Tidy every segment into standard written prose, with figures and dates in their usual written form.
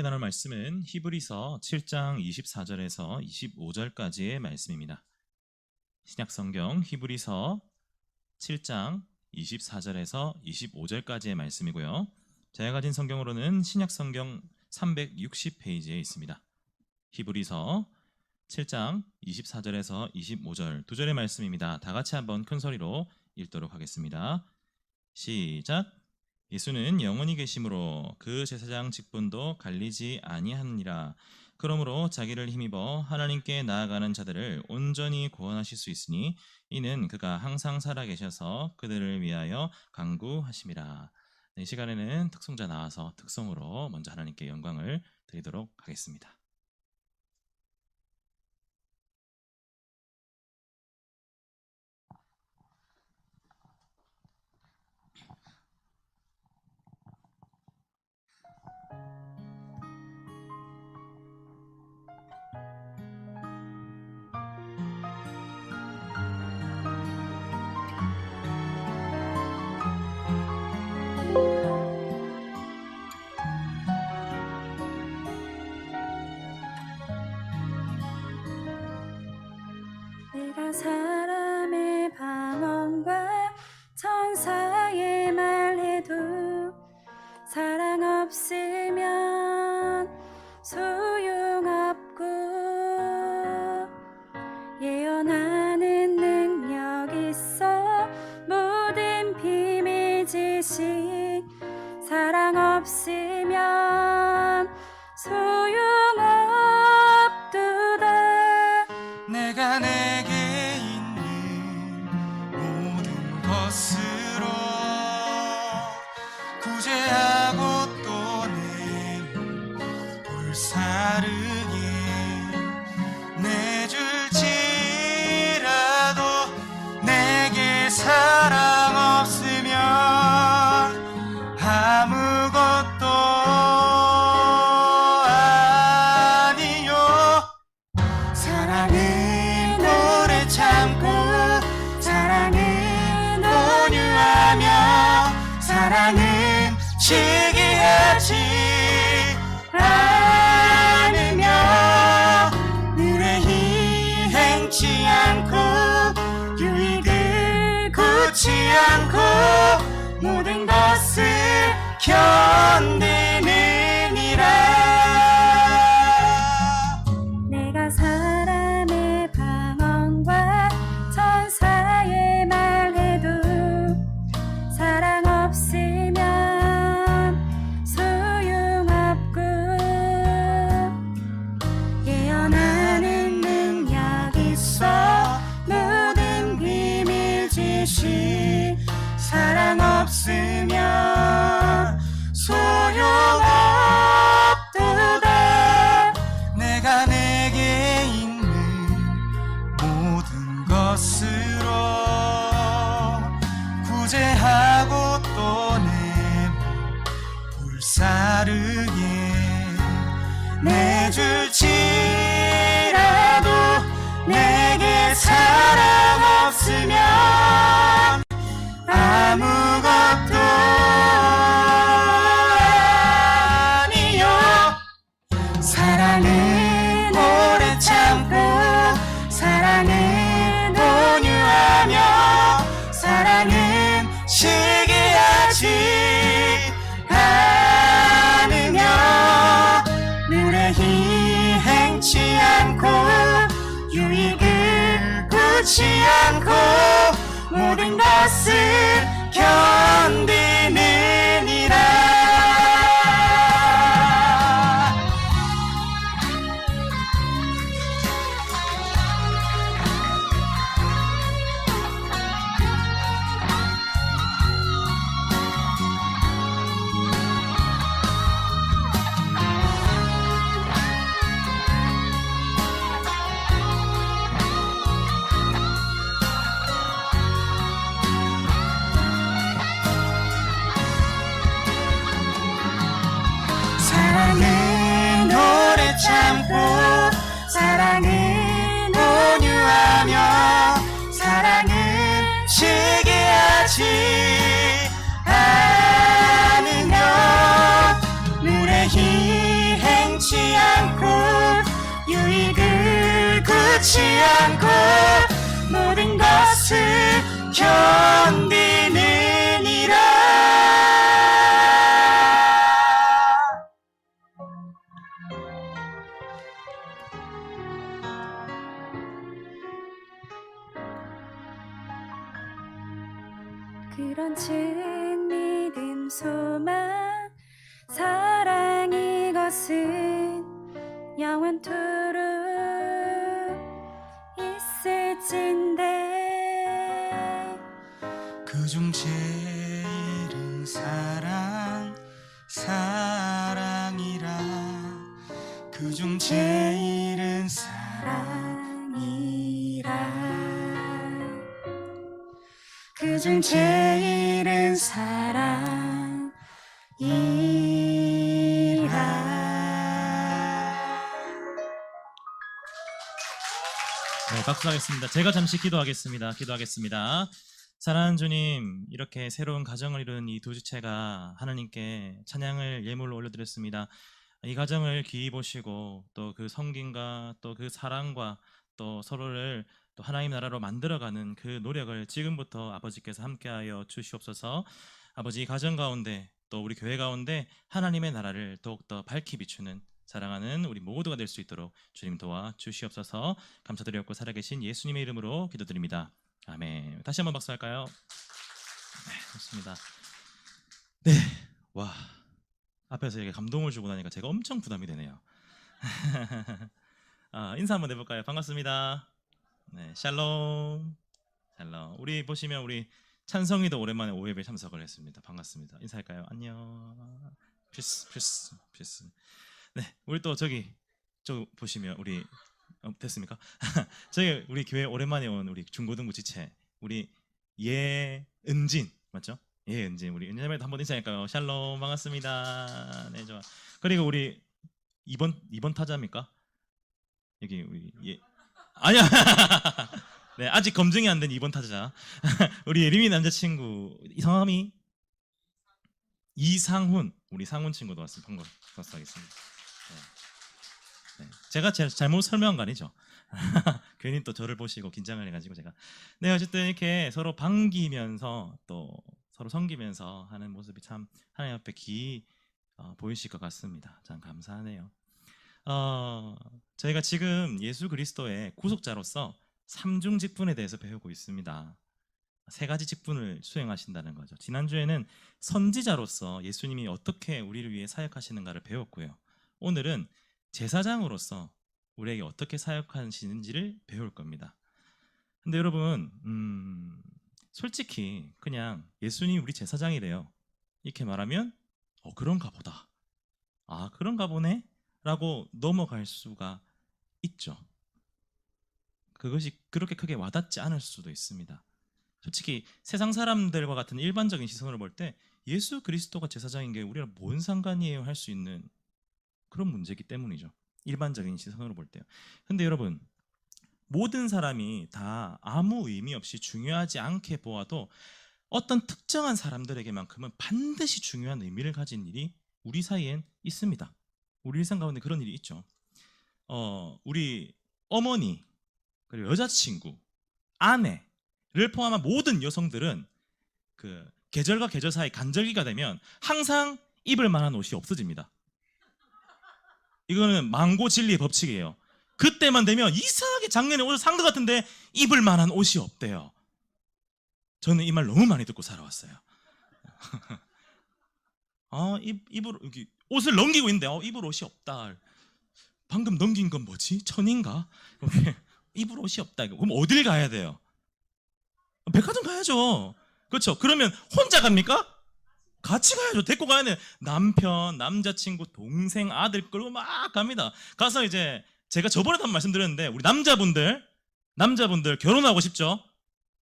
나눌 말씀은 히브리서 7장 24절에서 25절까지의 말씀입니다. 신약성경 히브리서 7장 24절에서 25절까지의 말씀이고요. 제가 가진 성경으로는 신약성경 360페이지에 있습니다. 히브리서 7장 24절에서 25절 두 절의 말씀입니다. 다 같이 한번 큰 소리로 읽도록 하겠습니다. 시작. 예수는 영원히 계심으로 그 제사장 직분도 갈리지 아니하느니라. 그러므로 자기를 힘입어 하나님께 나아가는 자들을 온전히 구원하실 수 있으니 이는 그가 항상 살아계셔서 그들을 위하여 간구하심이라. 이 시간에는 특송자 나와서 특송으로 먼저 하나님께 영광을 드리도록 하겠습니다. 내가 사람의 방언과 천사의 말해도 사랑 없으면 소용없고 예언하는 능력 있어 모든 비밀 지식 사랑 없으면 소용없도다. 내가 내게 있는 모든 것으로 구제하고 또 내 몸 불사르게 내줄지라도 내게 사랑 없으면 아무것도 아니요. 사랑은 오래 참고 사랑은 온유하며 사랑은 시기하지 않으며 의뢰히 행치 않고 유익을 굳지 않고 모든 것을 견디느니라. 내가 사람의 방언과 천사의 말해도 사랑 없으면 소용없고 예언하는 능력 있어 모든 비밀 지식 사랑 없으면 소용없도다. 내가 내게 있는 모든 것으로 구제하고 또 내 몸 불사르게 내줄지라도 내게 사랑 없으면 아무것도 아니요. 사랑은 오래 참고 사랑은 온유하며 사랑은 시기하지 않으며 의뢰히 행치 않고 유익을 굳지 않고 모든 것을 견디느니라. 사랑은 오래 참고 사랑은 온유하며 사랑은 시기하지 않으며 의뢰히 그치 않고 모든 것을 견디느니라. 그런 진 믿음 소망 사랑 이것은 영원토록 있을진데 그중 제일은 사랑이라. 그중 제일은 사랑이라 그중 제일은 사랑이라. 네, 박수하겠습니다. 제가 잠시 기도하겠습니다. 사랑하는 주님, 이렇게 새로운 가정을 이룬 이 두 지체가 하나님께 찬양을 예물로 올려드렸습니다. 이 가정을 귀히 보시고 또 그 섬김과 또 그 사랑과 또 서로를 또 하나님 나라로 만들어가는 그 노력을 지금부터 아버지께서 함께하여 주시옵소서. 아버지, 이 가정 가운데 또 우리 교회 가운데 하나님의 나라를 더욱더 밝히 비추는 사랑하는 우리 모두가 될 수 있도록 주님 도와 주시옵소서. 감사드렸고 살아계신 예수님의 이름으로 기도드립니다. 아멘. 다시 한번 박수할까요? 네, 좋습니다. 네, 와, 앞에서 이렇게 감동을 주고 나니까 제가 엄청 부담이 되네요. 인사 한번 해볼까요? 반갑습니다. 네, 샬롬. 우리 보시면 우리 찬성이도 오랜만에 오예배 참석을 했습니다. 반갑습니다. 인사할까요? 안녕. 필수. 네, 우리 또 저기 보시면 우리 됐습니까? 저희 우리 교회 오랜만에 온 우리 중고등부 지체 우리 예은진 맞죠? 예은진 우리 은진님도 한번 인사할까요? 샬롬, 반갑습니다. 네, 좋아. 그리고 우리 2번 타자입니까? 여기 우리 아니야. 네, 아직 검증이 안 된 2번 타자. 우리 예림이 남자친구 성함이 이상훈, 우리 상훈 친구도 왔습니다. 반갑습니다. 네. 제가 잘못 설명한 거 아니죠? 괜히 또 저를 보시고 긴장을 해가지고 제가. 네, 어쨌든 이렇게 서로 반기면서 또 서로 섬기면서 하는 모습이 참 하나님 앞에 보이실 것 같습니다. 참 감사하네요. 저희가 지금 예수 그리스도의 구속자로서 삼중 직분에 대해서 배우고 있습니다. 세 가지 직분을 수행하신다는 거죠. 지난주에는 선지자로서 예수님이 어떻게 우리를 위해 사역하시는가를 배웠고요. 오늘은 제사장으로서 우리에게 어떻게 사역하시는지를 배울 겁니다. 근데 여러분, 솔직히 그냥 예수님이 우리 제사장이래요 이렇게 말하면 그런가 보다, 그런가 보네 라고 넘어갈 수가 있죠. 그것이 그렇게 크게 와닿지 않을 수도 있습니다. 솔직히 세상 사람들과 같은 일반적인 시선으로 볼 때 예수 그리스도가 제사장인 게 우리랑 뭔 상관이에요 할 수 있는 그런 문제이기 때문이죠. 일반적인 시선으로 볼 때요. 근데 여러분, 모든 사람이 다 아무 의미 없이 중요하지 않게 보아도 어떤 특정한 사람들에게만큼은 반드시 중요한 의미를 가진 일이 우리 사이엔 있습니다. 우리 일상 가운데 그런 일이 있죠. 우리 어머니, 그리고 여자친구, 아내를 포함한 모든 여성들은 그 계절과 계절 사이 간절기가 되면 항상 입을 만한 옷이 없어집니다. 이거는 망고 진리의 법칙이에요. 그때만 되면 이상하게 작년에 옷을 산 것 같은데 입을 만한 옷이 없대요. 저는 이 말 너무 많이 듣고 살아왔어요. 여기 옷을 넘기고 있는데 입을 옷이 없다. 방금 넘긴 건 뭐지? 천인가? 입을 옷이 없다. 그럼 어딜 가야 돼요? 백화점 가야죠. 그렇죠? 그러면 혼자 갑니까? 같이 가야죠. 데리고 가야 돼. 남편, 남자친구, 동생, 아들 끌고 막 갑니다. 가서 이제 제가 저번에도 한번 말씀드렸는데 우리 남자분들 결혼하고 싶죠?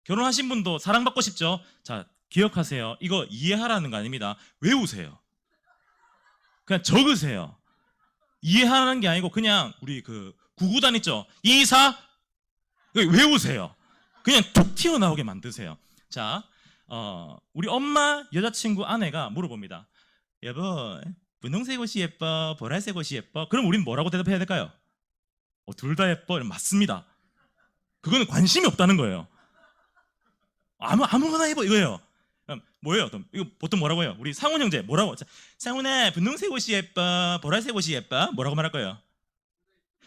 결혼하신 분도 사랑받고 싶죠? 자, 기억하세요. 이거 이해하라는 거 아닙니다. 외우세요. 그냥 적으세요. 이해하는 게 아니고 그냥 우리 그 구구단 있죠? 224 외우세요. 그냥 툭 튀어나오게 만드세요. 자, 우리 엄마, 여자친구, 아내가 물어봅니다. 여보, 분홍색 옷이 예뻐? 보라색 옷이 예뻐? 그럼 우린 뭐라고 대답해야 될까요? 둘 다 예뻐? 맞습니다. 그거는 관심이 없다는 거예요. 아무거나 해봐 이거예요. 뭐예요? 이거 보통 뭐라고 해요? 우리 상훈 형제 뭐라고? 자, 상훈아 분홍색 옷이 예뻐, 보라색 옷이 예뻐? 뭐라고 말할 거예요?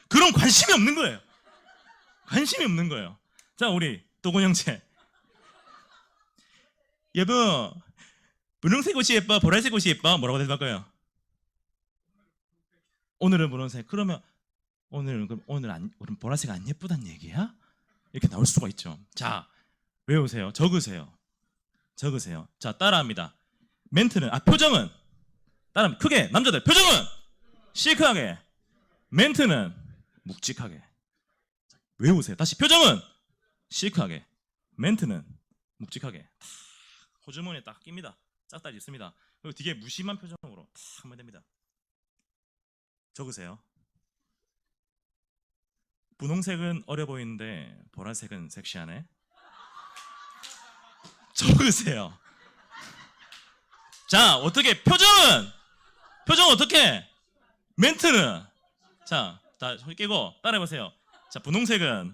그런 관심이 없는 거예요. 관심이 없는 거예요. 자, 우리 도곤 형제, 여보 분홍색 옷이 예뻐, 보라색 옷이 예뻐? 뭐라고 대답할 거예요? 오늘은 분홍색. 그러면 오늘 그럼 보라색 안 예쁘단 얘기야? 이렇게 나올 수가 있죠. 자, 외우세요. 적으세요. 자, 따라합니다. 멘트는 표정은 따라 크게 남자들 표정은 시크하게, 멘트는 묵직하게. 외우세요. 다시 표정은 시크하게, 멘트는 묵직하게. 호주머니에 딱 낍니다. 짝다리 있습니다. 그리고 되게 무심한 표정으로 탁 하면 됩니다. 적으세요. 분홍색은 어려 보이는데 보라색은 섹시하네. 적으세요. 자, 어떻게 표정은 어떻게? 멘트는 자, 다 소리 깨고 따라해보세요. 자, 분홍색은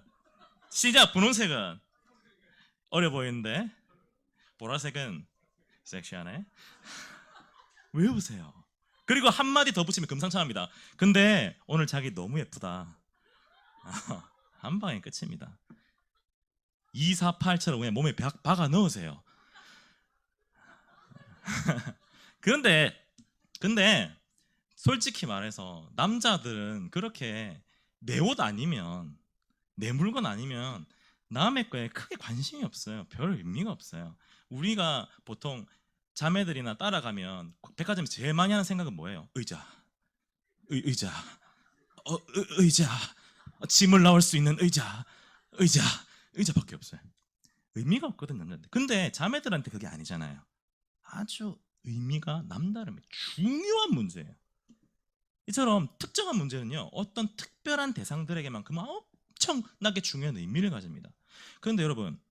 시작. 분홍색은 어려 보이는데 보라색은 섹시하네. 외우세요. 그리고 한마디 더 붙이면 금상첨화입니다. 근데 오늘 자기 너무 예쁘다. 한 방에 끝입니다. 248처럼 그냥 몸에 박아 넣으세요. 근데 솔직히 말해서 남자들은 그렇게 내 옷 아니면, 내 물건 아니면 남의 거에 크게 관심이 없어요. 별 의미가 없어요. 우리가 보통 자매들이나 따라가면 백화점에서 제일 많이 하는 생각은 뭐예요? 의자, 의자, 의자, 짐을 넣을 수 있는 의자밖에 없어요. 의미가 없거든요. 근데 자매들한테 그게 아니잖아요. 아주 의미가 남다릅니다. 중요한 문제예요. 이처럼 특정한 문제는요, 어떤 특별한 대상들에게만 그만 엄청나게 중요한 의미를 가집니다. 그런데 여러분,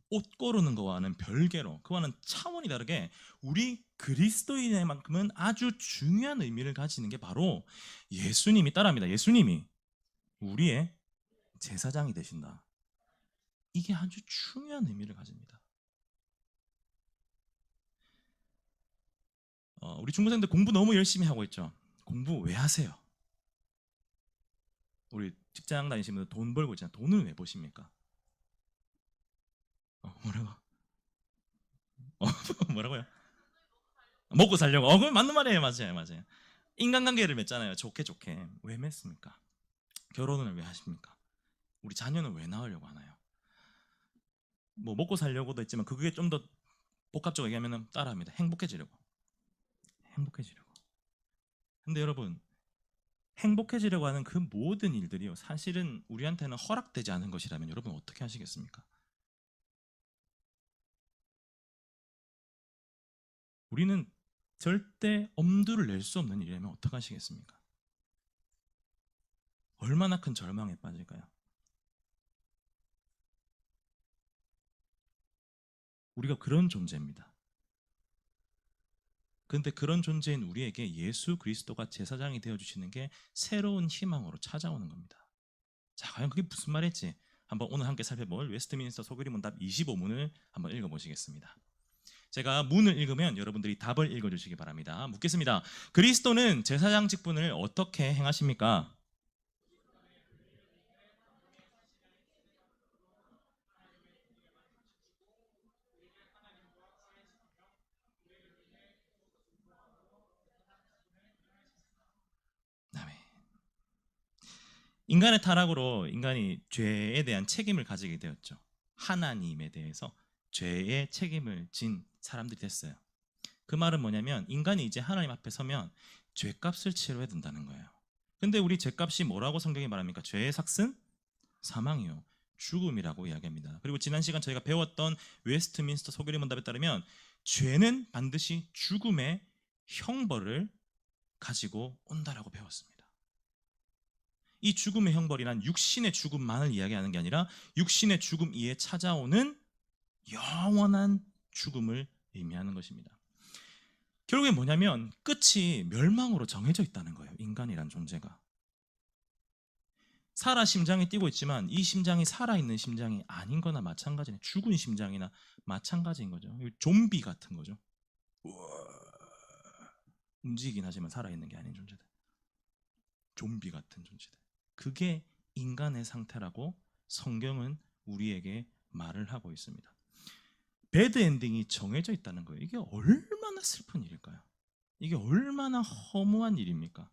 옷 고르는 거와는 별개로, 그와는 차원이 다르게 우리 그리스도인에만큼은 아주 중요한 의미를 가지는 게 바로 예수님이, 따라합니다. 예수님이 우리의 제사장이 되신다. 이게 아주 중요한 의미를 가집니다. 우리 중고생들 공부 너무 열심히 하고 있죠. 공부 왜 하세요? 우리 직장 다니시는 분들 돈 벌고 있잖아요. 돈을 왜 버십니까? 뭐라고? 뭐라고요? 먹고 살려고. 그건 맞는 말이에요. 맞아요. 인간관계를 맺잖아요. 좋게. 왜 맺습니까? 결혼을 왜 하십니까? 우리 자녀는 왜 낳으려고 하나요? 뭐 먹고 살려고도 있지만 그게 좀 더 복합적으로 얘기하면 따라합니다. 행복해지려고. 근데 여러분, 행복해지려고 하는 그 모든 일들이요, 사실은 우리한테는 허락되지 않은 것이라면 여러분 어떻게 하시겠습니까? 우리는 절대 엄두를 낼 수 없는 일이라면 어떻게 하시겠습니까? 얼마나 큰 절망에 빠질까요? 우리가 그런 존재입니다. 그런데 그런 존재인 우리에게 예수 그리스도가 제사장이 되어주시는 게 새로운 희망으로 찾아오는 겁니다. 자, 과연 그게 무슨 말일지 한번 오늘 함께 살펴볼 웨스트민스터 소그리 문답 25문을 한번 읽어보시겠습니다. 제가 문을 읽으면 여러분들이 답을 읽어주시기 바랍니다. 묻겠습니다. 그리스도는 제사장 직분을 어떻게 행하십니까? 인간의 타락으로 인간이 죄에 대한 책임을 가지게 되었죠. 하나님에 대해서 죄의 책임을 진 사람들이 됐어요. 그 말은 뭐냐면 인간이 이제 하나님 앞에 서면 죄값을 치러야 된다는 거예요. 근데 우리 죄값이 뭐라고 성경이 말합니까? 죄의 삭은 사망이요, 죽음이라고 이야기합니다. 그리고 지난 시간 저희가 배웠던 웨스트민스터 소결의 문답에 따르면 죄는 반드시 죽음의 형벌을 가지고 온다라고 배웠습니다. 이 죽음의 형벌이란 육신의 죽음만을 이야기하는 게 아니라 육신의 죽음 이에 찾아오는 영원한 죽음을 의미하는 것입니다. 결국에 뭐냐면 끝이 멸망으로 정해져 있다는 거예요. 인간이란 존재가. 살아 심장이 뛰고 있지만 이 심장이 살아있는 심장이 아닌 거나 마찬가지네. 죽은 심장이나 마찬가지인 거죠. 좀비 같은 거죠. 움직이긴 하지만 살아있는 게 아닌 존재들. 좀비 같은 존재들. 그게 인간의 상태라고 성경은 우리에게 말을 하고 있습니다. 배드 엔딩이 정해져 있다는 거예요. 이게 얼마나 슬픈 일일까요? 이게 얼마나 허무한 일입니까?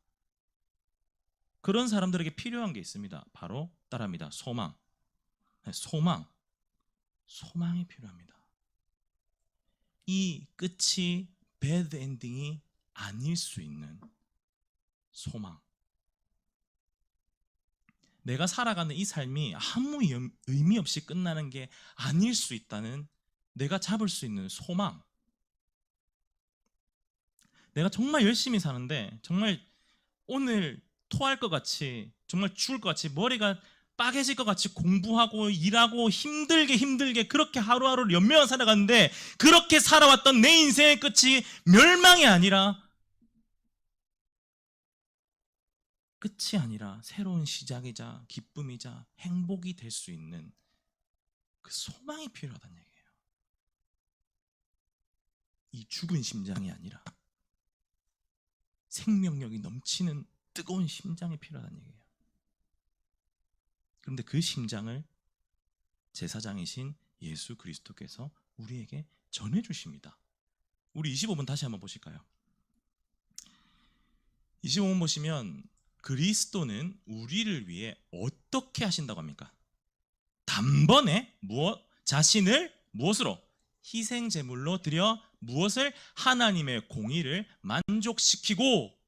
그런 사람들에게 필요한 게 있습니다. 바로 따라합니다. 소망. 소망이 필요합니다. 이 끝이 배드 엔딩이 아닐 수 있는 소망. 내가 살아가는 이 삶이 아무 의미 없이 끝나는 게 아닐 수 있다는 내가 잡을 수 있는 소망. 내가 정말 열심히 사는데 정말 오늘 토할 것 같이, 정말 죽을 것 같이, 머리가 빠개질 것 같이 공부하고 일하고 힘들게 그렇게 하루하루를 연명하고 살아갔는데, 그렇게 살아왔던 내 인생의 끝이 멸망이 아니라 새로운 시작이자 기쁨이자 행복이 될 수 있는 그 소망이 필요하다는 얘기예요. 이 죽은 심장이 아니라 생명력이 넘치는 뜨거운 심장이 필요하다는 얘기예요. 그런데 그 심장을 제사장이신 예수 그리스도께서 우리에게 전해주십니다. 우리 25번 다시 한번 보실까요? 25번 보시면 그리스도는 우리를 위해 어떻게 하신다고 합니까? 단번에 자신을 무엇으로? 희생제물로 드려 무엇을? 하나님의 공의를 만족시키고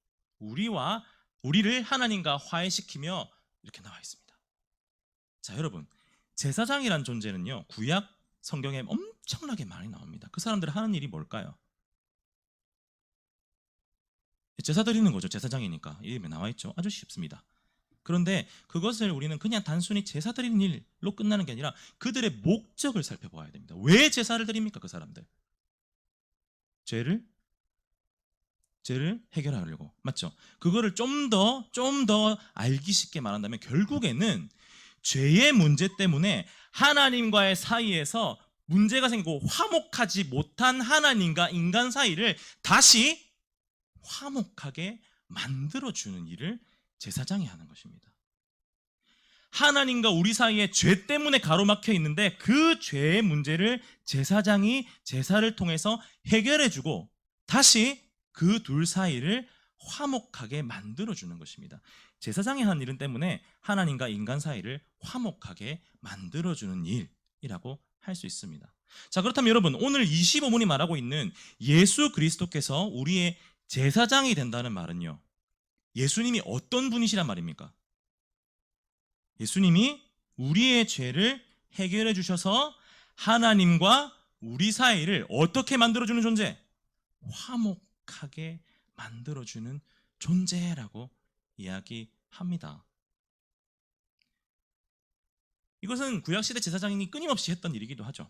우리를 하나님과 화해시키며, 이렇게 나와 있습니다. 자, 여러분, 제사장이란 존재는요, 구약 성경에 엄청나게 많이 나옵니다. 그 사람들이 하는 일이 뭘까요? 제사 드리는 거죠. 제사장이니까 이름에 나와 있죠. 아주 쉽습니다. 그런데 그것을 우리는 그냥 단순히 제사 드리는 일로 끝나는 게 아니라 그들의 목적을 살펴봐야 됩니다. 왜 제사를 드립니까? 그 사람들 죄를 해결하려고, 맞죠? 그거를 좀 더 알기 쉽게 말한다면 결국에는 죄의 문제 때문에 하나님과의 사이에서 문제가 생기고 화목하지 못한 하나님과 인간 사이를 다시 화목하게 만들어주는 일을 제사장이 하는 것입니다. 하나님과 우리 사이에 죄 때문에 가로막혀 있는데 그 죄의 문제를 제사장이 제사를 통해서 해결해주고 다시 그 둘 사이를 화목하게 만들어주는 것입니다. 제사장이 하는 일은 때문에 하나님과 인간 사이를 화목하게 만들어주는 일이라고 할 수 있습니다. 자, 그렇다면 여러분, 오늘 25문이 말하고 있는 예수 그리스도께서 우리의 제사장이 된다는 말은요, 예수님이 어떤 분이시란 말입니까? 예수님이 우리의 죄를 해결해 주셔서 하나님과 우리 사이를 어떻게 만들어주는 존재? 화목하게 만들어주는 존재라고 이야기합니다. 이것은 구약시대 제사장이 끊임없이 했던 일이기도 하죠.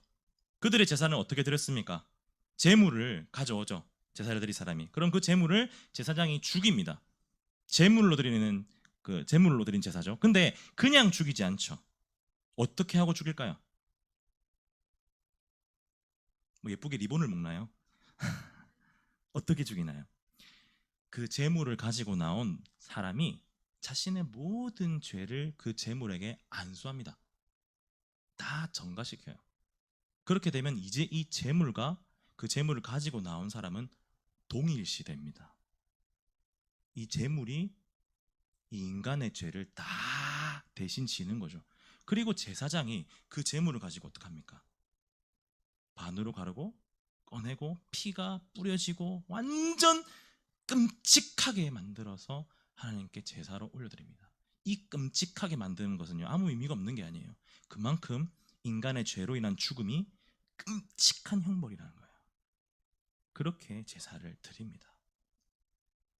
그들의 제사는 어떻게 드렸습니까? 제물을 가져오죠. 제사를 드릴 사람이. 그럼 그 제물을 제사장이 죽입니다. 제물로 드린 제사죠. 근데 그냥 죽이지 않죠. 어떻게 하고 죽일까요? 뭐 예쁘게 리본을 묶나요? 어떻게 죽이나요? 그 제물을 가지고 나온 사람이 자신의 모든 죄를 그 제물에게 안수합니다. 다 전가시켜요. 그렇게 되면 이제 이 제물과 그 제물을 가지고 나온 사람은 동일시됩니다. 이 제물이 이 인간의 죄를 다 대신 지는 거죠. 그리고 제사장이 그 제물을 가지고 어떡합니까? 반으로 가르고 꺼내고 피가 뿌려지고 완전 끔찍하게 만들어서 하나님께 제사로 올려드립니다. 이 끔찍하게 만드는 것은요, 아무 의미가 없는 게 아니에요. 그만큼 인간의 죄로 인한 죽음이 끔찍한 형벌이라는 거예요. 그렇게 제사를 드립니다.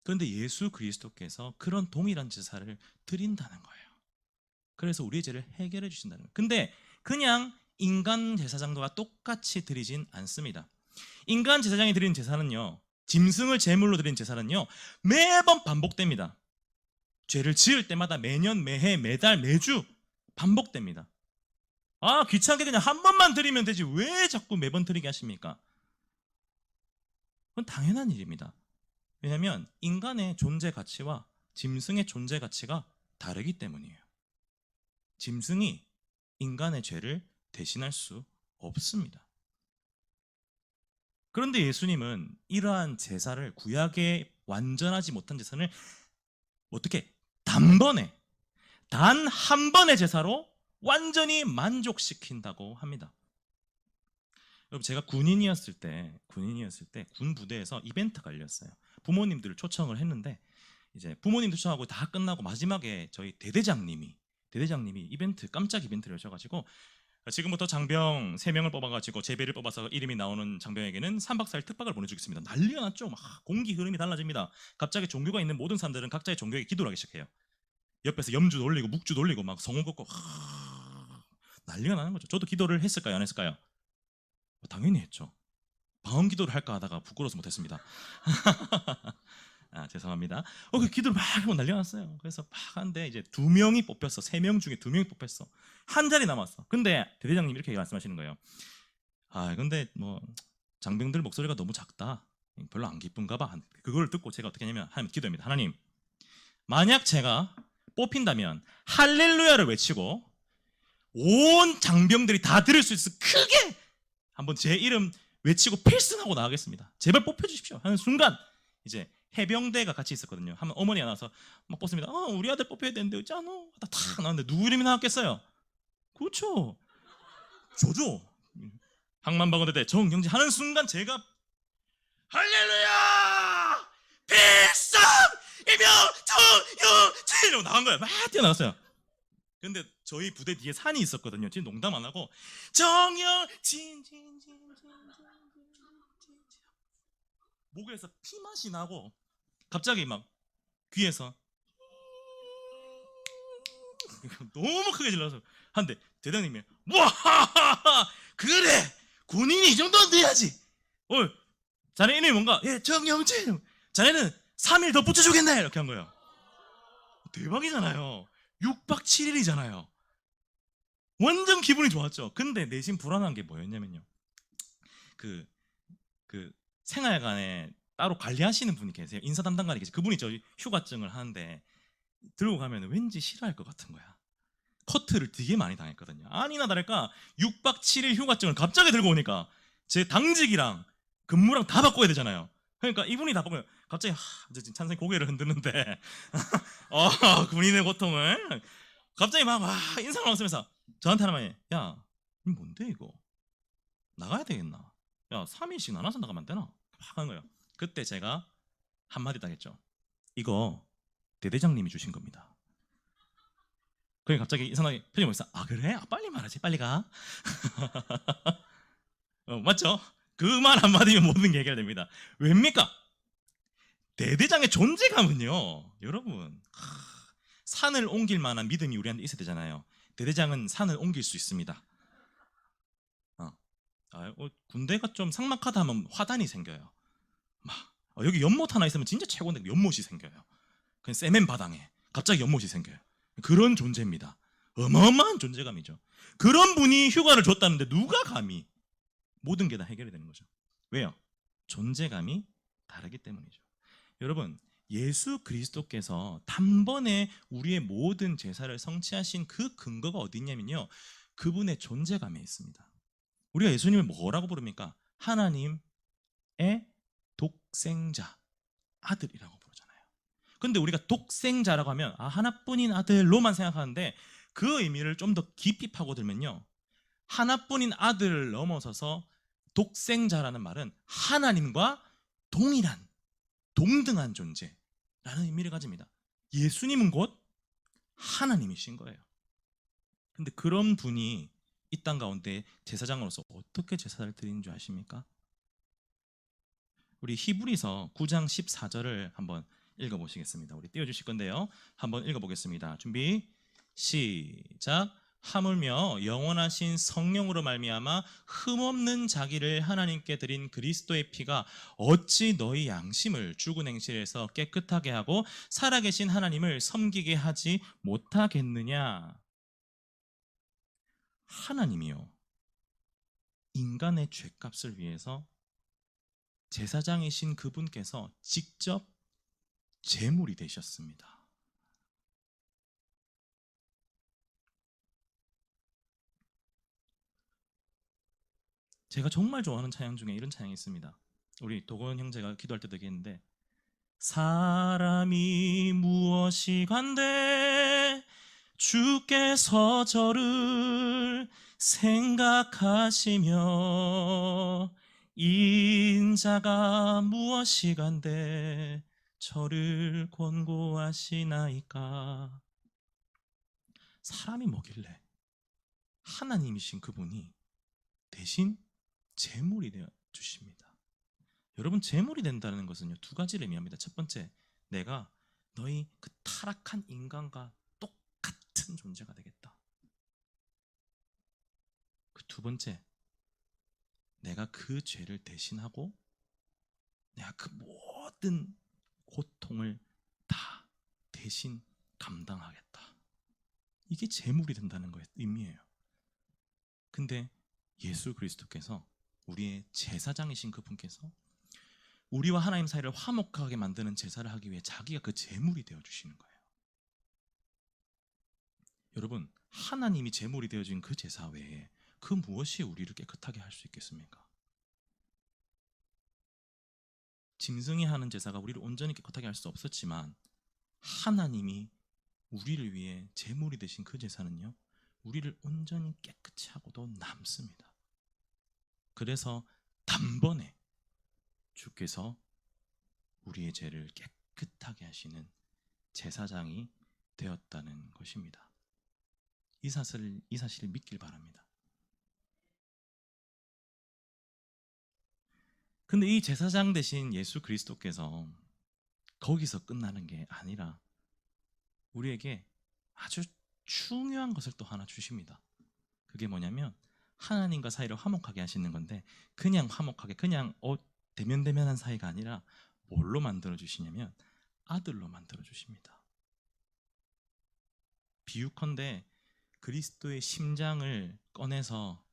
그런데 예수 그리스도께서 그런 동일한 제사를 드린다는 거예요. 그래서 우리의 죄를 해결해 주신다는 거예요. 근데 그냥 인간 제사장과 똑같이 드리진 않습니다. 인간 제사장이 드리는 제사는요, 짐승을 제물로 드리는 제사는요, 매번 반복됩니다. 죄를 지을 때마다 매년, 매해, 매달, 매주 반복됩니다. 아, 귀찮게 그냥 한 번만 드리면 되지 왜 자꾸 매번 드리게 하십니까? 그건 당연한 일입니다. 왜냐하면 인간의 존재 가치와 짐승의 존재 가치가 다르기 때문이에요. 짐승이 인간의 죄를 대신할 수 없습니다. 그런데 예수님은 이러한 제사를, 구약의 완전하지 못한 제사를 어떻게 단번에, 단 한 번의 제사로 완전히 만족시킨다고 합니다. 여러분, 제가 군인이었을 때 군 부대에서 이벤트가 열렸어요. 부모님들을 초청을 했는데 이제 부모님 초청하고 다 끝나고 마지막에 저희 대대장님이 깜짝 이벤트를 여셔가지고 지금부터 장병 3명을 뽑아가지고 제배를 뽑아서 이름이 나오는 장병에게는 3박 4일 특박을 보내주겠습니다. 난리가 났죠. 막 공기 흐름이 달라집니다. 갑자기 종교가 있는 모든 사람들은 각자의 종교에 기도를 하기 시작해요. 옆에서 염주 돌리고 묵주 돌리고 막 성호 걷고 난리가 나는 거죠. 저도 기도를 했을까요? 안 했을까요? 당연히 했죠. 방언 기도를 할까 하다가 부끄러워서 못했습니다. 아, 죄송합니다. 그 기도를 막 하고 난리가 났어요. 그래서 막 하는데 이제 2명이 뽑혔어. 3명 중에 2명이 뽑혔어. 한 자리 남았어. 근데 대대장님 이렇게 말씀하시는 거예요. 아, 근데 뭐 장병들 목소리가 너무 작다. 별로 안 기쁜가 봐. 그걸 듣고 제가 어떻게 하냐면 하나님 기도합니다. 하나님, 만약 제가 뽑힌다면 할렐루야를 외치고 온 장병들이 다 들을 수 있어 크게 한번 제 이름 외치고 필승하고 나가겠습니다. 제발 뽑혀주십시오 하는 순간 이제 해병대가 같이 있었거든요. 하면 어머니가 나와서 막 뽑습니다. 우리 아들 뽑혀야 되는데 있잖아. 탁 나왔는데 누구 이름이 나왔겠어요? 그렇죠. 저죠. 항만방어대대 정경지 하는 순간 제가 할렐루야 필승 이명 정영진으로 나간 거예요. 막 뛰어나갔어요. 근데 저희 부대 뒤에 산이 있었거든요. 지금 농담 안 하고 정영진 목에서 피맛이 나고 갑자기 막 귀에서 너무 크게 질러서 한데 대장님이 와하하하 그래 군인이 이 정도는 돼야지. 자네 이름이 뭔가? 예, 정영진. 자네는 3일 더 붙여주겠네 이렇게 한 거예요. 대박이잖아요. 6박 7일이잖아요. 완전 기분이 좋았죠. 근데 내심 불안한 게 뭐였냐면요. 그 생활관에 따로 관리하시는 분이 계세요. 인사 담당관이 계세요. 그분이 저희 휴가증을 하는데 들고 가면 왠지 싫어할 것 같은 거야. 커트를 되게 많이 당했거든요. 아니나 다를까 6박 7일 휴가증을 갑자기 들고 오니까 제 당직이랑 근무랑 다 바꿔야 되잖아요. 그러니까 이분이 다 바꿔요. 갑자기 지금 찬성이 고개를 흔드는데 군인의 고통을 갑자기 막 인상을 쓰면서 저한테 하나만 해. 야, 이 뭔데 이거? 나가야 되겠나? 야, 3일씩 나눠서 나가면 안 되나? 막 하는 거예요. 그때 제가 한마디 당했죠. 이거 대대장님이 주신 겁니다. 그러니까 갑자기 이상하게 표정이 보면서 그래? 빨리 말하지. 빨리 가. 맞죠? 그 말 한마디면 모든 게 해결됩니다. 왜입니까? 대대장의 존재감은요, 여러분, 산을 옮길 만한 믿음이 우리한테 있어야 되잖아요. 대대장은 산을 옮길 수 있습니다. 군대가 좀 삭막하다 하면 화단이 생겨요. 여기 연못 하나 있으면 진짜 최고인데 연못이 생겨요. 그냥 세멘 바닥에 갑자기 연못이 생겨요. 그런 존재입니다. 어마어마한 존재감이죠. 그런 분이 휴가를 줬다는데 누가 감히 모든 게 다 해결이 되는 거죠. 왜요? 존재감이 다르기 때문이죠. 여러분, 예수 그리스도께서 단번에 우리의 모든 제사를 성취하신 그 근거가 어디 있냐면요, 그분의 존재감에 있습니다. 우리가 예수님을 뭐라고 부릅니까? 하나님의 독생자, 아들이라고 부르잖아요. 근데 우리가 독생자라고 하면 하나뿐인 아들로만 생각하는데 그 의미를 좀 더 깊이 파고들면요, 하나뿐인 아들을 넘어서서 독생자라는 말은 하나님과 동일한, 동등한 존재라는 의미를 가집니다. 예수님은 곧 하나님이신 거예요. 근데 그런 분이 이 땅 가운데 제사장으로서 어떻게 제사를 드리는 줄 아십니까? 우리 히브리서 9장 14절을 한번 읽어보시겠습니다. 우리 띄워주실 건데요, 한번 읽어보겠습니다. 준비 시작. 하물며 영원하신 성령으로 말미암아 흠없는 자기를 하나님께 드린 그리스도의 피가 어찌 너희 양심을 죽은 행실에서 깨끗하게 하고 살아계신 하나님을 섬기게 하지 못하겠느냐. 하나님이요, 인간의 죄값을 위해서 제사장이신 그분께서 직접 제물이 되셨습니다. 제가 정말 좋아하는 찬양 중에 이런 찬양이 있습니다. 우리 도건 형제가 기도할 때도 얘기했는데, 사람이 무엇이 간데 주께서 저를 생각하시며 인자가 무엇이 간데 저를 권고하시나이까. 사람이 뭐길래 하나님이신 그분이 대신 제물이 되어 주십니다. 여러분, 제물이 된다는 것은요, 두 가지를 의미합니다. 첫 번째, 내가 너희 그 타락한 인간과 똑같은 존재가 되겠다. 그 두 번째, 내가 그 죄를 대신하고 내가 그 모든 고통을 다 대신 감당하겠다. 이게 제물이 된다는 거의 의미예요. 근데 예수 그리스도께서, 우리의 제사장이신 그분께서 우리와 하나님 사이를 화목하게 만드는 제사를 하기 위해 자기가 그 제물이 되어주시는 거예요. 여러분, 하나님이 제물이 되어진 그 제사 외에 그 무엇이 우리를 깨끗하게 할 수 있겠습니까? 짐승이 하는 제사가 우리를 온전히 깨끗하게 할 수 없었지만, 하나님이 우리를 위해 제물이 되신 그 제사는요, 우리를 온전히 깨끗이 하고도 남습니다. 그래서 단번에 주께서 우리의 죄를 깨끗하게 하시는 제사장이 되었다는 것입니다. 이 사실을 믿길 바랍니다. 근데 이 제사장 대신 예수 그리스도께서 거기서 끝나는 게 아니라 우리에게 아주 중요한 것을 또 하나 주십니다. 그게 뭐냐면 하나님과 사이를 화목하게 하시는 건데, 그냥 화목하게, 그냥 대면대면한 사이가 아니라 뭘로 만들어 주시냐면 아들로 만들어 주십니다. 비유컨대 그리스도의 심장을 꺼내서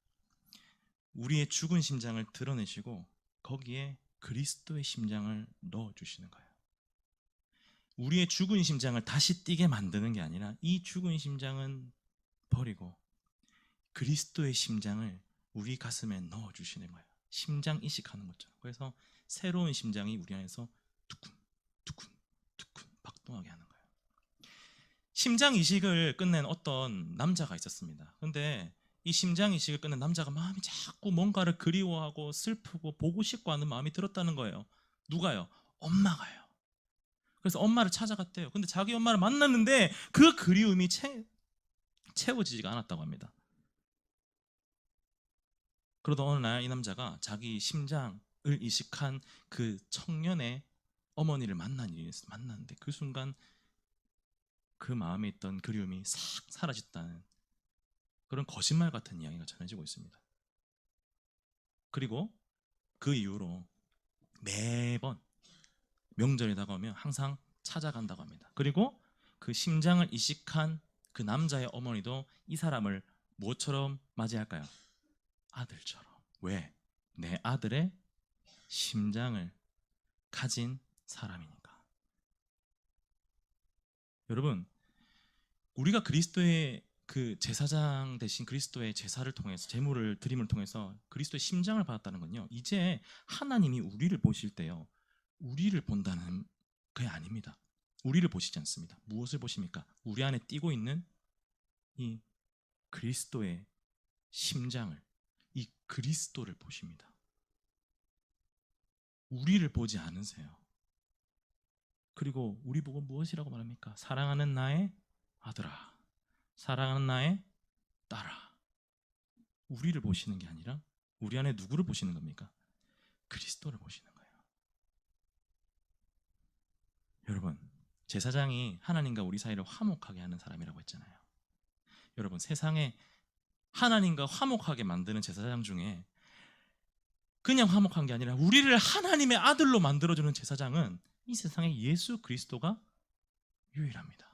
우리의 죽은 심장을 드러내시고 거기에 그리스도의 심장을 넣어 주시는 거예요. 우리의 죽은 심장을 다시 뛰게 만드는 게 아니라 이 죽은 심장은 버리고 그리스도의 심장을 우리 가슴에 넣어 주시는 거예요. 심장 이식하는 것처럼. 그래서 새로운 심장이 우리 안에서 두근 두근 두근 박동하게 하는 거예요. 심장 이식을 끝낸 어떤 남자가 있었습니다. 근데 이 심장 이식을 끝낸 남자가 마음이 자꾸 뭔가를 그리워하고 슬프고 보고 싶고 하는 마음이 들었다는 거예요. 누가요? 엄마가요. 그래서 엄마를 찾아갔대요. 근데 자기 엄마를 만났는데 그 그리움이 채워지지가 않았다고 합니다. 그러다 어느 날 이 남자가 자기 심장을 이식한 그 청년의 어머니를 만났는데 그 순간 그 마음에 있던 그리움이 싹 사라졌다는 그런 거짓말 같은 이야기가 전해지고 있습니다. 그리고 그 이후로 매번 명절이 다가오면 항상 찾아간다고 합니다. 그리고 그 심장을 이식한 그 남자의 어머니도 이 사람을 무엇처럼 맞이할까요? 아들처럼. 왜? 내 아들의 심장을 가진 사람이니까. 여러분, 우리가 그리스도의 그 제사장 대신 그리스도의 제사를 통해서, 제물을 드림을 통해서 그리스도의 심장을 받았다는 건요, 이제 하나님이 우리를 보실 때요, 우리를 본다는 게 아닙니다. 우리를 보시지 않습니다. 무엇을 보십니까? 우리 안에 뛰고 있는 이 그리스도의 심장을, 이 그리스도를 보십니다. 우리를 보지 않으세요. 그리고 우리 보고 무엇이라고 말합니까? 사랑하는 나의 아들아, 사랑하는 나의 딸아. 우리를 보시는 게 아니라 우리 안에 누구를 보시는 겁니까? 그리스도를 보시는 거예요. 여러분, 제사장이 하나님과 우리 사이를 화목하게 하는 사람이라고 했잖아요. 여러분, 세상에 하나님과 화목하게 만드는 제사장 중에 그냥 화목한 게 아니라 우리를 하나님의 아들로 만들어주는 제사장은 이 세상에 예수 그리스도가 유일합니다.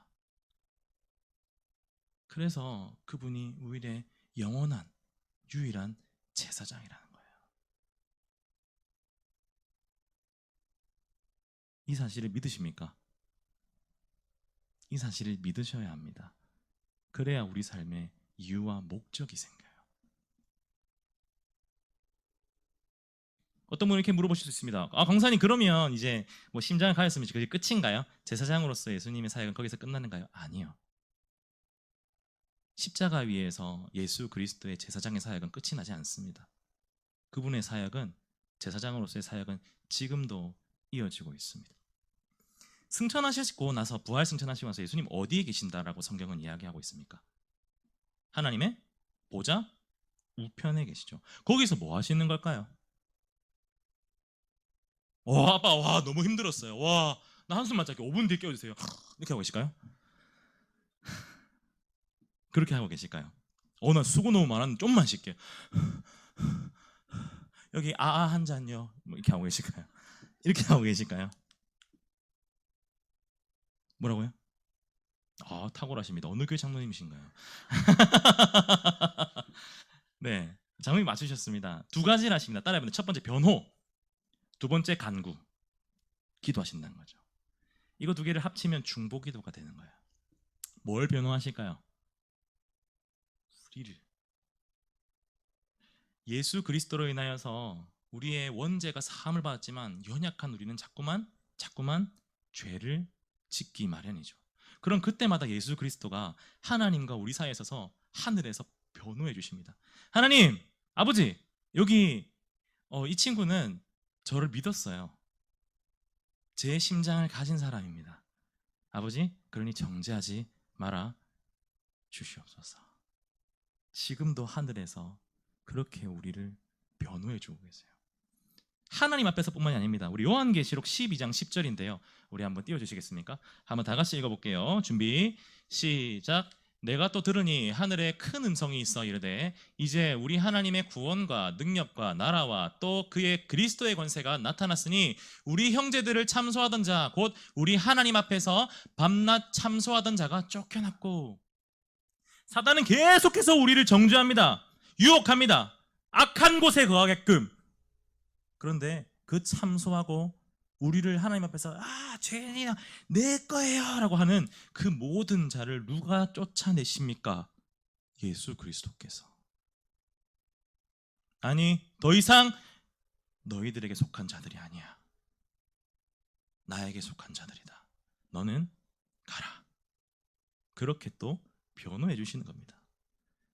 그래서 그분이 우리의 영원한 유일한 제사장이라는 거예요. 이 사실을 믿으십니까? 이 사실을 믿으셔야 합니다. 그래야 우리 삶에 이유와 목적이 생겨요. 어떤 분이 이렇게 물어보실 수 있습니다. 강사님, 그러면 이제 뭐 심장을 가졌으면 그게 끝인가요? 제사장으로서 예수님의 사역은 거기서 끝나는가요? 아니요. 십자가 위에서 예수 그리스도의 제사장의 사역은 끝이 나지 않습니다. 그분의 사역은, 제사장으로서의 사역은 지금도 이어지고 있습니다. 승천하시고 나서, 부활 승천하시고 나서 예수님 어디에 계신다라고 성경은 이야기하고 있습니까? 하나님의 보좌 우편에 계시죠. 거기서 뭐 하시는 걸까요? 아빠, 너무 힘들었어요. 나 한숨만 자게 5분 뒤에 깨워주세요. 이렇게 하고 계실까요? 그렇게 하고 계실까요? 나 수고 너무 많았는데 좀만 쉴게요. 여기 한 잔요. 뭐 이렇게 하고 계실까요? 이렇게 하고 계실까요? 뭐라고요? 탁월하십니다. 어느 교회 장로님이신가요? 네, 장로님 맞추셨습니다. 두 가지를 하십니다. 따라해보세요. 첫 번째 변호, 두 번째 간구. 기도하신다는 거죠. 이거 두 개를 합치면 중보기도가 되는 거예요. 뭘 변호하실까요? 우리를. 예수 그리스도로 인하여서 우리의 원죄가 사함을 받았지만 연약한 우리는 자꾸만 죄를 짓기 마련이죠. 그럼 그때마다 예수 그리스도가 하나님과 우리 사이에 서서 하늘에서 변호해 주십니다. 하나님, 아버지, 여기 이 친구는 저를 믿었어요. 제 심장을 가진 사람입니다. 아버지, 그러니 정죄하지 말아 주시옵소서. 지금도 하늘에서 그렇게 우리를 변호해 주고 계세요. 하나님 앞에서뿐만이 아닙니다. 우리 요한계시록 12장 10절인데요. 우리 한번 띄워주시겠습니까? 한번 다 같이 읽어볼게요. 준비, 시작. 내가 또 들으니 하늘에 큰 음성이 있어 이르되 이제 우리 하나님의 구원과 능력과 나라와 또 그의 그리스도의 권세가 나타났으니 우리 형제들을 참소하던 자 곧 우리 하나님 앞에서 밤낮 참소하던 자가 쫓겨났고. 사단은 계속해서 우리를 정죄합니다. 유혹합니다. 악한 곳에 거하게끔. 그런데 그 참소하고 우리를 하나님 앞에서 죄인이야 내 거예요 라고 하는 그 모든 자를 누가 쫓아내십니까? 예수 그리스도께서. 아니, 더 이상 너희들에게 속한 자들이 아니야. 나에게 속한 자들이다. 너는 가라. 그렇게 또 변호해 주시는 겁니다.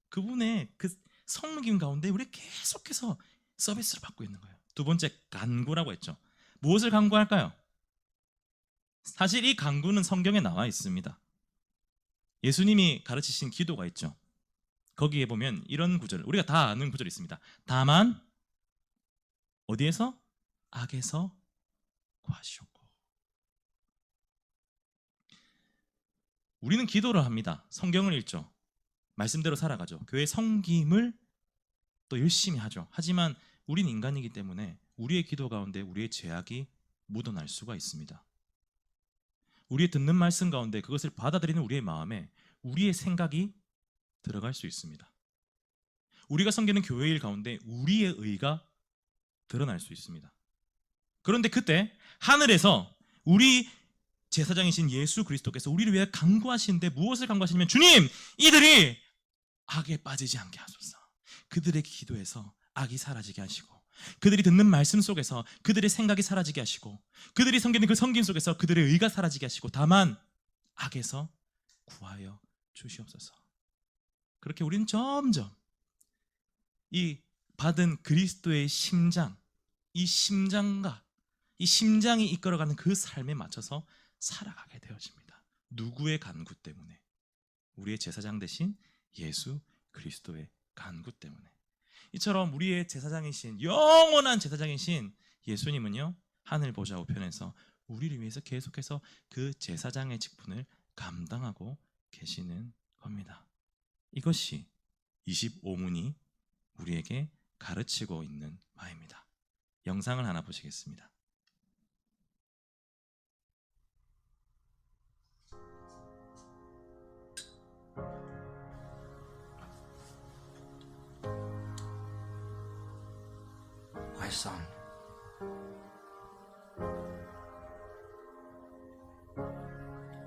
그분의 그 성김 가운데 우리 계속해서 서비스를 받고 있는 거예요. 두 번째, 간구라고 했죠. 무엇을 간구할까요? 사실 이 간구는 성경에 나와 있습니다. 예수님이 가르치신 기도가 있죠. 거기에 보면 이런 구절, 우리가 다 아는 구절이 있습니다. 다만 어디에서? 악에서 구하시옵고. 우리는 기도를 합니다. 성경을 읽죠. 말씀대로 살아가죠. 교회 섬김을 또 열심히 하죠. 하지만 우린 인간이기 때문에 우리의 기도 가운데 우리의 죄악이 묻어날 수가 있습니다. 우리의 듣는 말씀 가운데 그것을 받아들이는 우리의 마음에 우리의 생각이 들어갈 수 있습니다. 우리가 섬기는 교회 일 가운데 우리의 의가 드러날 수 있습니다. 그런데 그때 하늘에서 우리 제사장이신 예수 그리스도께서 우리를 위해 간구하시는데 무엇을 간구하시냐면, 주님, 이들이 악에 빠지지 않게 하소서. 그들의 기도에서 악이 사라지게 하시고, 그들이 듣는 말씀 속에서 그들의 생각이 사라지게 하시고, 그들이 섬기는 그 섬김 속에서 그들의 의가 사라지게 하시고, 다만 악에서 구하여 주시옵소서. 그렇게 우리는 점점 이 받은 그리스도의 심장, 이 심장과 이 심장이 이끌어가는 그 삶에 맞춰서 살아가게 되어집니다. 누구의 간구 때문에? 우리의 제사장 되신 예수 그리스도의 간구 때문에. 이처럼 우리의 제사장이신, 영원한 제사장이신 예수님은요, 하늘 보좌 우편에서 우리를 위해서 계속해서 그 제사장의 직분을 감당하고 계시는 겁니다. 이것이 25문이 우리에게 가르치고 있는 바입니다. 영상을 하나 보시겠습니다. My son,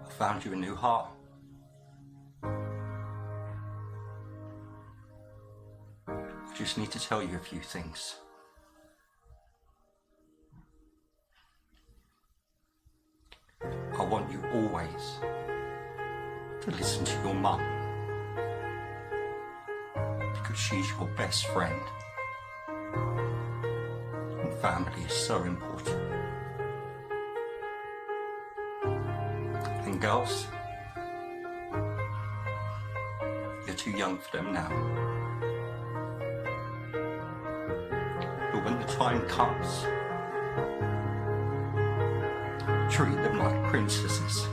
I found you a new heart. I just need to tell you a few things. I want you always to listen to your mum, because she's your best friend. And family is so important. And girls, you're too young for them now. But when the time comes, treat them like princesses.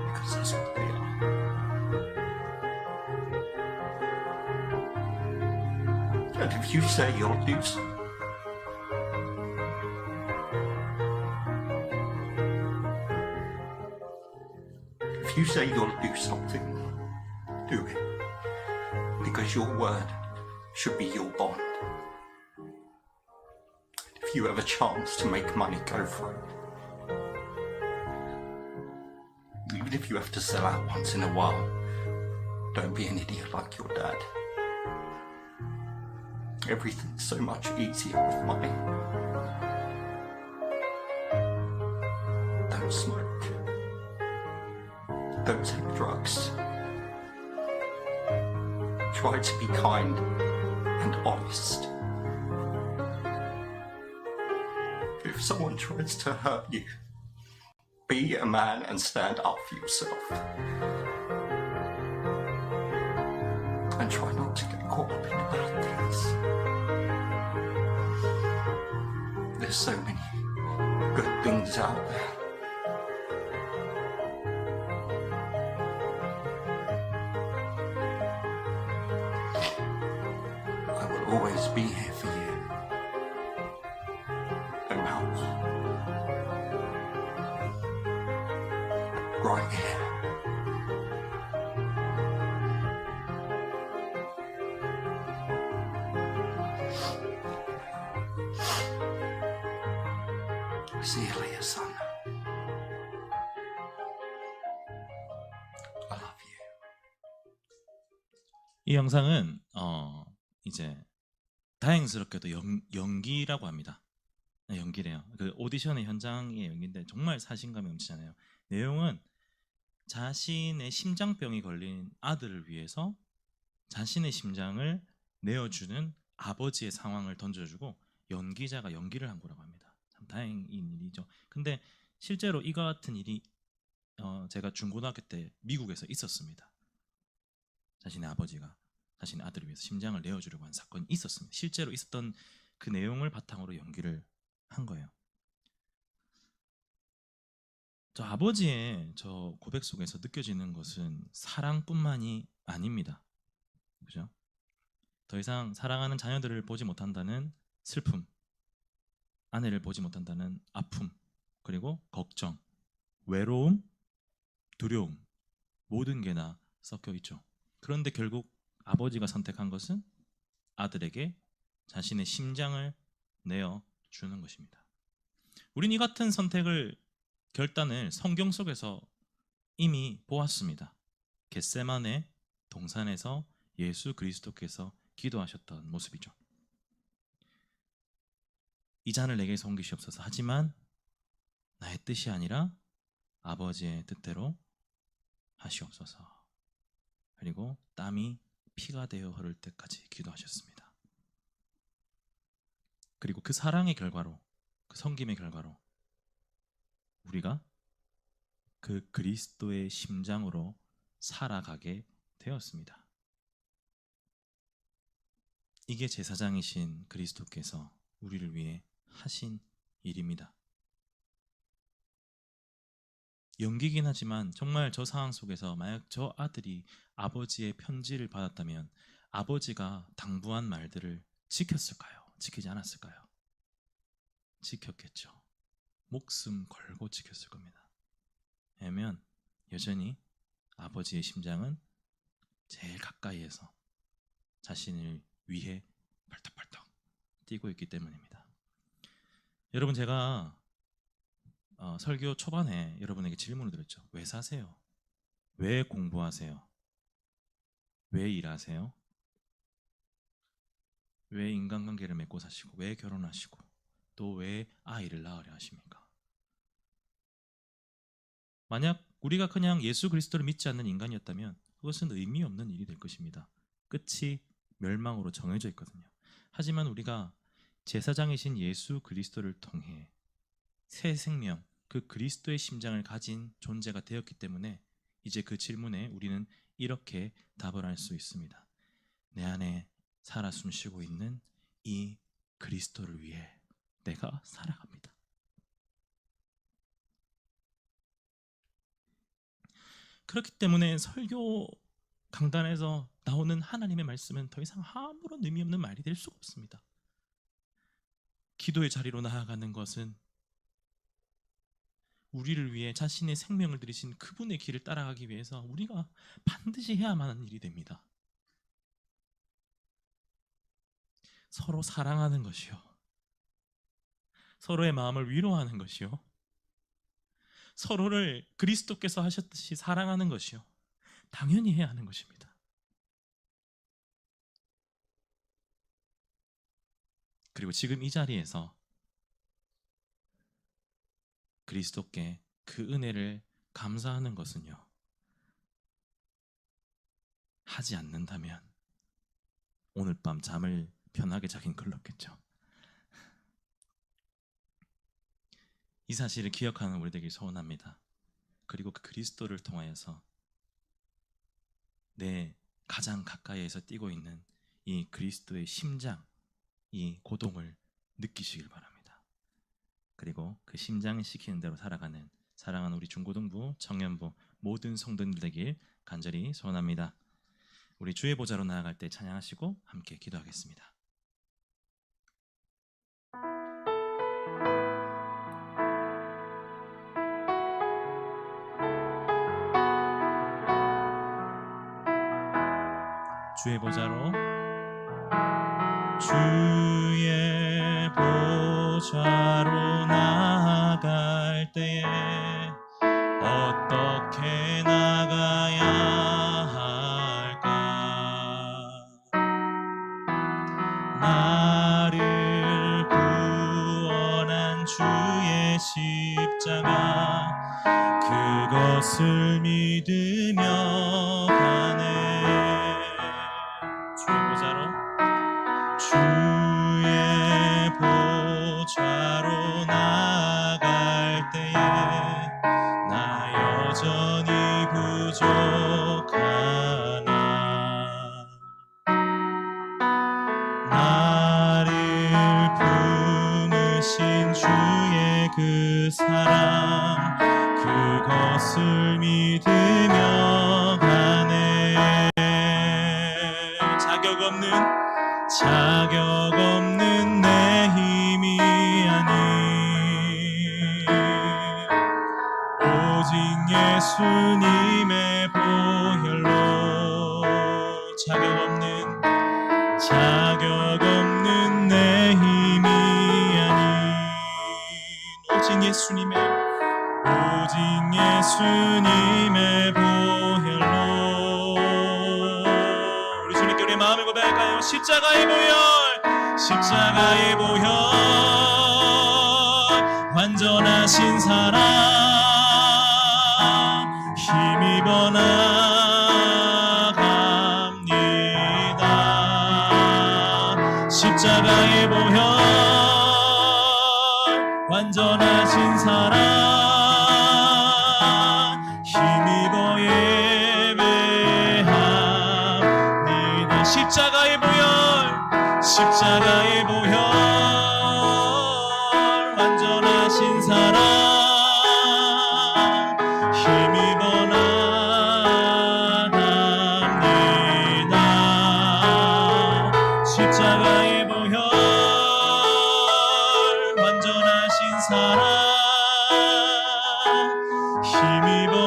Because that's what they are. And if you say you'll do so, if you say you'll do something, do it. Because your word should be your bond. If you have a chance to make money, go for it. Even if you have to sell out once in a while, don't be an idiot like your dad. Everything's so much easier with money. Don't smoke. Don't take drugs. Try to be kind and honest. If someone tries to hurt you, be a man and stand up for yourself. And try not to get caught up in bad things. There's so many good things out there. I will always be here for you. No matter what. Right here. See you later, son. I love you. 이 영상은 이제 다행스럽게도 연기라고 합니다. 네, 연기래요. 그 오디션의 현장의 연기인데 정말 사신감이 넘치잖아요. 내용은 자신의 심장병이 걸린 아들을 위해서 자신의 심장을 내어주는 아버지의 상황을 던져주고 연기자가 연기를 한 거라고 합니다. 참 다행인 일이죠. 근데 실제로 이와 같은 일이 제가 중고등학교 때 미국에서 있었습니다. 자신의 아버지가 자신의 아들을 위해서 심장을 내어주려고 한 사건이 있었습니다. 실제로 있었던 그 내용을 바탕으로 연기를 한 거예요. 저 아버지의 저 고백 속에서 느껴지는 것은 사랑뿐만이 아닙니다. 그죠? 더 이상 사랑하는 자녀들을 보지 못한다는 슬픔, 아내를 보지 못한다는 아픔, 그리고 걱정, 외로움, 두려움, 모든 게 다 섞여 있죠. 그런데 결국 아버지가 선택한 것은 아들에게 자신의 심장을 내어 주는 것입니다. 우린 이 같은 결단을 성경 속에서 이미 보았습니다. 겟세마네 동산에서 예수 그리스도께서 기도하셨던 모습이죠. 이 잔을 내게서 옮기시옵소서. 하지만 나의 뜻이 아니라 아버지의 뜻대로 하시옵소서. 그리고 땀이 피가 되어 흐를 때까지 기도하셨습니다. 그리고 그 사랑의 결과로, 그 섬김의 결과로 우리가 그 그리스도의 심장으로 살아가게 되었습니다. 이게 제사장이신 그리스도께서 우리를 위해 하신 일입니다. 연기긴 하지만 정말 저 상황 속에서 만약 저 아들이 아버지의 편지를 받았다면 아버지가 당부한 말들을 지켰을까요? 지키지 않았을까요? 지켰겠죠. 목숨 걸고 지켰을 겁니다. 왜냐하면 여전히 아버지의 심장은 제일 가까이에서 자신을 위해 팔딱팔딱 뛰고 있기 때문입니다. 여러분, 제가 설교 초반에 여러분에게 질문을 드렸죠. 왜 사세요? 왜 공부하세요? 왜 일하세요? 왜 인간관계를 맺고 사시고, 왜 결혼하시고, 또 왜 아이를 낳으려 하십니까? 만약 우리가 그냥 예수 그리스도를 믿지 않는 인간이었다면 그것은 의미 없는 일이 될 것입니다. 끝이 멸망으로 정해져 있거든요. 하지만 우리가 제사장이신 예수 그리스도를 통해 새 생명, 그 그리스도의 심장을 가진 존재가 되었기 때문에 이제 그 질문에 우리는 이렇게 답을 할 수 있습니다. 내 안에 살아 숨쉬고 있는 이 그리스도를 위해 내가 살아갑니다. 그렇기 때문에 설교 강단에서 나오는 하나님의 말씀은 더 이상 아무런 의미 없는 말이 될 수가 없습니다. 기도의 자리로 나아가는 것은 우리를 위해 자신의 생명을 들이신 그분의 길을 따라가기 위해서 우리가 반드시 해야만 하는 일이 됩니다. 서로 사랑하는 것이요, 서로의 마음을 위로하는 것이요, 서로를 그리스도께서 하셨듯이 사랑하는 것이요, 당연히 해야 하는 것입니다. 그리고 지금 이 자리에서 그리스도께 그 은혜를 감사하는 것은요, 하지 않는다면 오늘 밤 잠을 편하게 자긴 걸렀겠죠. 이 사실을 기억하는 우리 되길 소원합니다. 그리고 그 그리스도를 통하여서 내 가장 가까이에서 뛰고 있는 이 그리스도의 심장, 이 고동을 느끼시길 바랍니다. 그리고 그 심장을 시키는 대로 살아가는 사랑하는 우리 중고등부, 청년부 모든 성도님들 되길 간절히 소원합니다. 우리 주의 보좌로 나아갈 때 찬양하시고 함께 기도하겠습니다. 주의 보좌로, 주의 보좌로 나아갈 때에 어떻게 나가야 할까? 나를 구원한 주의 십자가, 그것을 믿으며 가네. 주의 보좌로, 주의 보좌로 나아갈 때에 나 여전히 부족하나. 나를 품으신 주의 그 사랑, 그것을 믿으며 가네. 자격 없는 내 힘이 아닌 오직 예수님의 보혈로, 자격 없는 내 힘이 아닌 오직 예수님의 보혈로. 우리 주님께 우리의 마음을 고백할까요? 십자가의 보혈, 완전하신 사랑, 힘입어 나갑니다. 십자가의 보혈, 완전하신 사랑, 힘입어 예배합니다. 십자가의 보혈, 완전하신 사랑, 사랑 힘입어